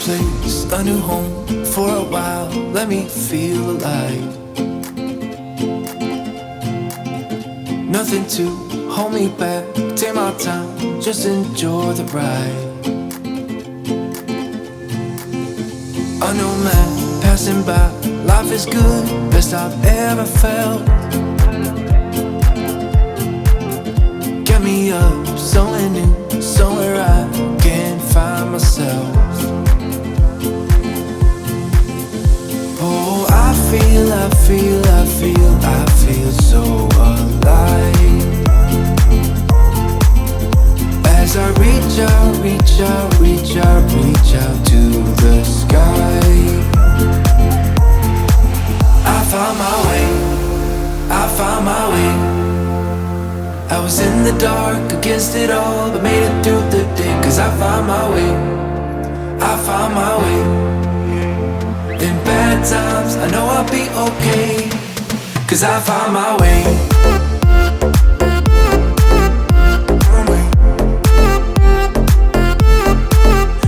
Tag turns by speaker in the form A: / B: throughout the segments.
A: place, a new home for a while. Let me feel alive. Nothing to hold me back. Take my time, just enjoy the ride. A new man passing by. Life is good, best I've ever felt. Get me up, somewhere new, somewhere I can find myself. Oh, I feel so alive. As I reach out to the sky. I found my way. I was in the dark against it all, but made it through the day. Cause I found my way. In bad times, I know I'll be okay. Cause I found my way.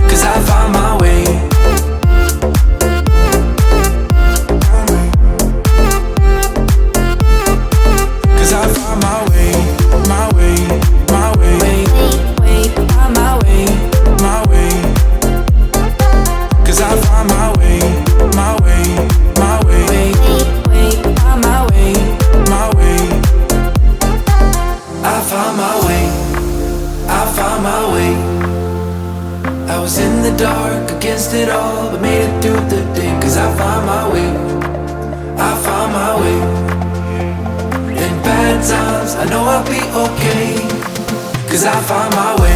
A: Cause I found my way. Cause I found my way. My way. Find my way. Cause I found my way. My way. Find my way. I found my way. I was in the dark against it all, but made it through the day. Cause I found my way. In bad times, I know I'll be okay. Cause I find my way.